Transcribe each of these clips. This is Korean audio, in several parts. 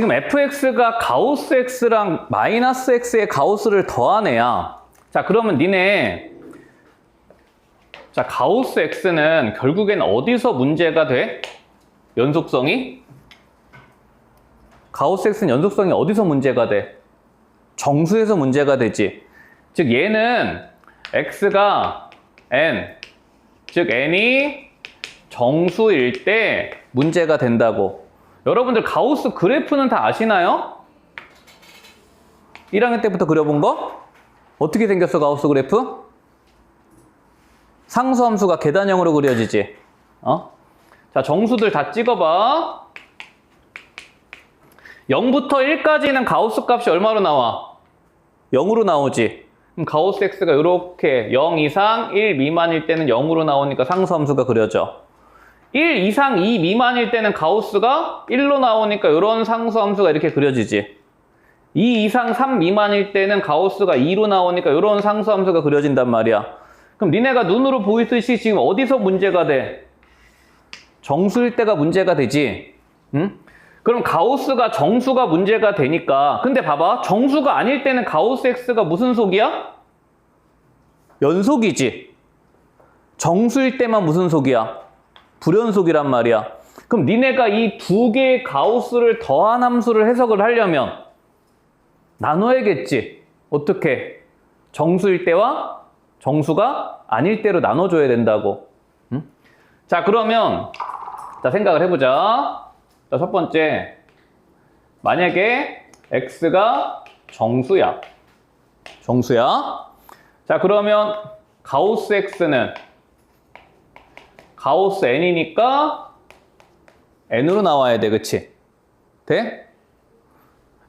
지금 fx가 가우스 x랑 마이너스 x의 가우스를 더한 애야. 자, 그러면 니네 자, 가우스 x는 결국엔 어디서 문제가 돼? 연속성이? 가우스 x는 연속성이 어디서 문제가 돼? 정수에서 문제가 되지. 즉 얘는 x가 n, 즉 n이 정수일 때 문제가 된다고. 여러분들 가우스 그래프는 다 아시나요? 1학년 때부터 그려본 거? 어떻게 생겼어, 가우스 그래프? 상수함수가 계단형으로 그려지지. 자, 정수들 다 찍어봐. 0부터 1까지는 가우스 값이 얼마로 나와? 0으로 나오지. 그럼 가우스 x가 이렇게 0 이상 1 미만일 때는 0으로 나오니까 상수함수가 그려져. 1 이상 2 미만일 때는 가우스가 1로 나오니까 이런 상수함수가 이렇게 그려지지. 2 이상 3 미만일 때는 가우스가 2로 나오니까 이런 상수함수가 그려진단 말이야. 그럼 니네가 눈으로 보이듯이 지금 어디서 문제가 돼? 정수일 때가 문제가 되지. 응? 그럼 가우스가 정수가 문제가 되니까. 근데 봐봐. 정수가 아닐 때는 가우스 x가 무슨 속이야? 연속이지. 정수일 때만 무슨 속이야? 불연속이란 말이야. 그럼 니네가 이 두 개의 가우스를 더한 함수를 해석을 하려면 나눠야겠지. 어떻게? 정수일 때와 정수가 아닐 때로 나눠줘야 된다고. 응? 자, 그러면 자, 생각을 해보자. 자, 첫 번째, 만약에 x가 정수야. 정수야. 자, 그러면 가우스 x는 가우스 n이니까 n으로 나와야 돼. 그치? 돼?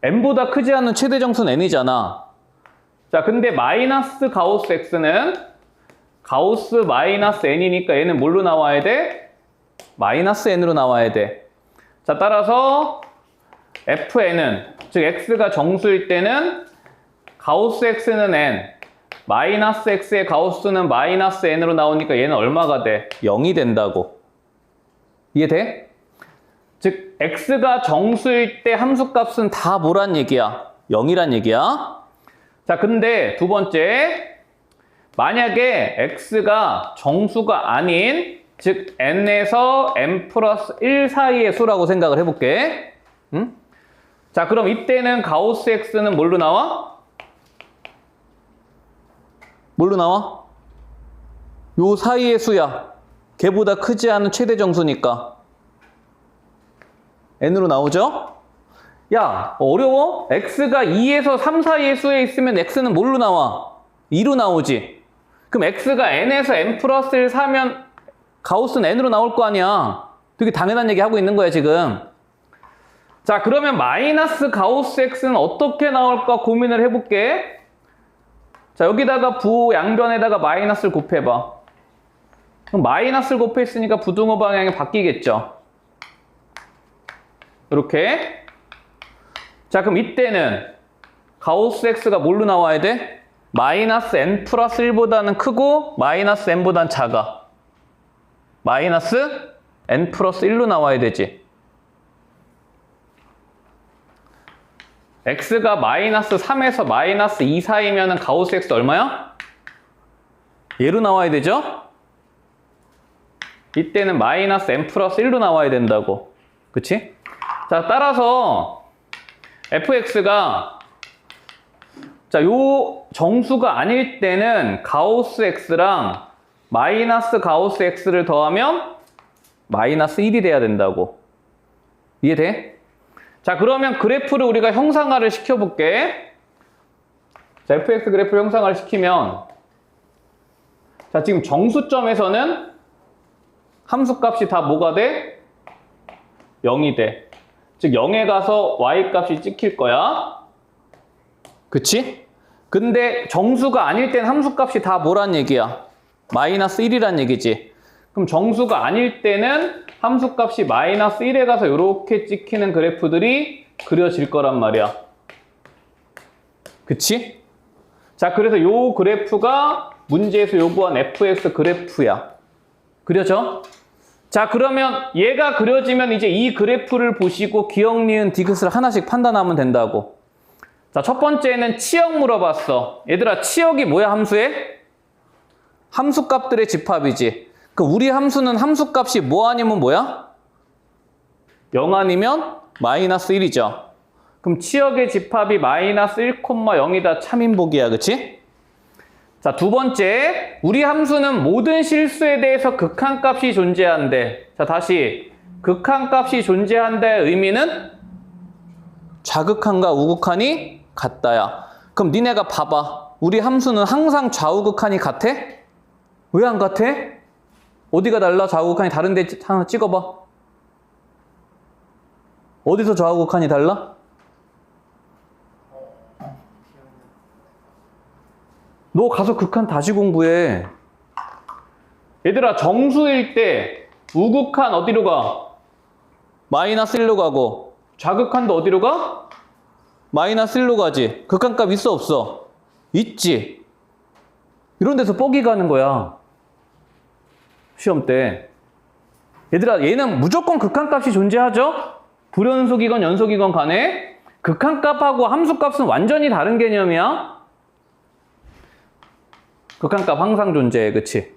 n보다 크지 않은 최대 정수는 n이잖아. 자, 근데 마이너스 가우스 x는 가우스 마이너스 n이니까 얘는 뭘로 나와야 돼? 마이너스 n으로 나와야 돼. 자, 따라서 fn은, 즉 x가 정수일 때는 가우스 x는 n, 마이너스 x의 가우스는 마이너스 n으로 나오니까 얘는 얼마가 돼? 0이 된다고. 이해돼? 즉 x가 정수일 때 함수값은 다 뭐란 얘기야? 0이란 얘기야. 자, 근데 두 번째, 만약에 x가 정수가 아닌, 즉 n에서 n 플러스 1 사이의 수라고 생각을 해볼게. 응? 자, 그럼 이때는 가우스 x는 뭘로 나와? 뭘로 나와? 요 사이의 수야. 걔보다 크지 않은 최대 정수니까 n으로 나오죠? 야, 어려워? x가 2에서 3 사이의 수에 있으면 x는 뭘로 나와? 2로 나오지. 그럼 x가 n에서 n 플러스 1 사면 가우스는 n으로 나올 거 아니야. 되게 당연한 얘기 하고 있는 거야, 지금. 자, 그러면 마이너스 가우스 x는 어떻게 나올까 고민을 해볼게. 자, 여기다가 부양변에다가 마이너스를 곱해봐. 그럼 마이너스를 곱했으니까 부등호 방향이 바뀌겠죠. 이렇게. 자, 그럼 이때는 가우스 x가 뭘로 나와야 돼? 마이너스 n 플러스 1보다는 크고 마이너스 n보다는 작아. 마이너스 n 플러스 1로 나와야 되지. x가 마이너스 3에서 마이너스 2 사이면 가우스 x 얼마야? 얘로 나와야 되죠? 이때는 마이너스 n 플러스 1로 나와야 된다고. 그치? 자, 따라서 fx가 자, 요 정수가 아닐 때는 가우스 x랑 마이너스 가우스 x를 더하면 마이너스 1이 돼야 된다고. 이해돼? 자, 그러면 그래프를 우리가 형상화를 시켜볼게. 자, fx 그래프를 형상화를 시키면 자, 지금 정수점에서는 함수값이 다 뭐가 돼? 0이 돼. 즉 0에 가서 y값이 찍힐 거야. 그치? 근데 정수가 아닐 땐 함수값이 다 뭐란 얘기야? 마이너스 1이란 얘기지. 그럼 정수가 아닐 때는 함수값이 마이너스 1에 가서 이렇게 찍히는 그래프들이 그려질 거란 말이야. 그치? 자, 그래서 요 그래프가 문제에서 요구한 fx 그래프야. 그려져? 자, 그러면 얘가 그려지면 이제 이 그래프를 보시고 기억, 니은, 디귿을 하나씩 판단하면 된다고. 자, 첫 번째는 치역 물어봤어. 얘들아, 치역이 뭐야, 함수에? 함수값들의 집합이지. 그 우리 함수는 함수값이 뭐 아니면 뭐야? 0 아니면 마이너스 1이죠. 그럼 치역의 집합이 마이너스 1,0이다. 참인복이야, 그치? 자, 두 번째, 우리 함수는 모든 실수에 대해서 극한값이 존재한대. 자, 다시 극한값이 존재한다의 의미는 좌극한과 우극한이 같다야. 그럼 니네가 봐봐. 우리 함수는 항상 좌우극한이 같아? 왜 안 같아? 어디가 달라? 좌우극한이 다른데 하나 찍어봐. 어디서 좌우극한이 달라? 너 가서 극한 다시 공부해. 얘들아, 정수일 때 우극한 어디로 가? 마이너스 1로 가고 좌극한도 어디로 가? 마이너스 1로 가지. 극한값 있어 없어? 있지. 이런 데서 뻑이 가는 거야. 시험 때. 얘들아, 얘는 무조건 극한값이 존재하죠? 불연속이건 연속이건 간에 극한값하고 함수값은 완전히 다른 개념이야. 극한값 항상 존재해, 그치?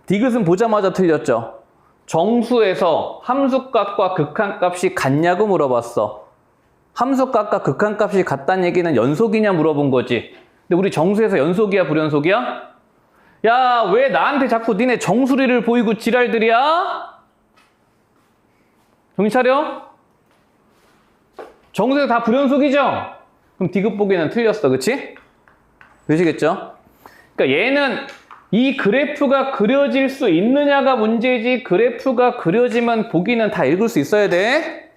디귿은 보자마자 틀렸죠? 정수에서 함수값과 극한값이 같냐고 물어봤어. 함수값과 극한값이 같다는 얘기는 연속이냐 물어본 거지. 근데 우리 정수에서 연속이야, 불연속이야? 야, 왜 나한테 자꾸 니네 정수리를 보이고 지랄들이야? 정신 차려? 정수에서 다 불연속이죠? 그럼 디귿 보기는 틀렸어, 그치? 되시겠죠? 그러니까 얘는 이 그래프가 그려질 수 있느냐가 문제지, 그래프가 그려지면 보기는 다 읽을 수 있어야 돼.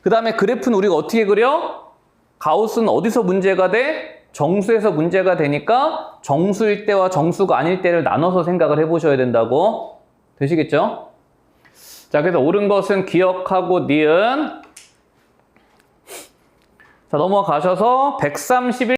그 다음에 그래프는 우리가 어떻게 그려? 가우스는 어디서 문제가 돼? 정수에서 문제가 되니까 정수일 때와 정수가 아닐 때를 나눠서 생각을 해보셔야 된다고. 되시겠죠? 자, 그래서 옳은 것은 기억하고 니은. 자, 넘어가셔서 131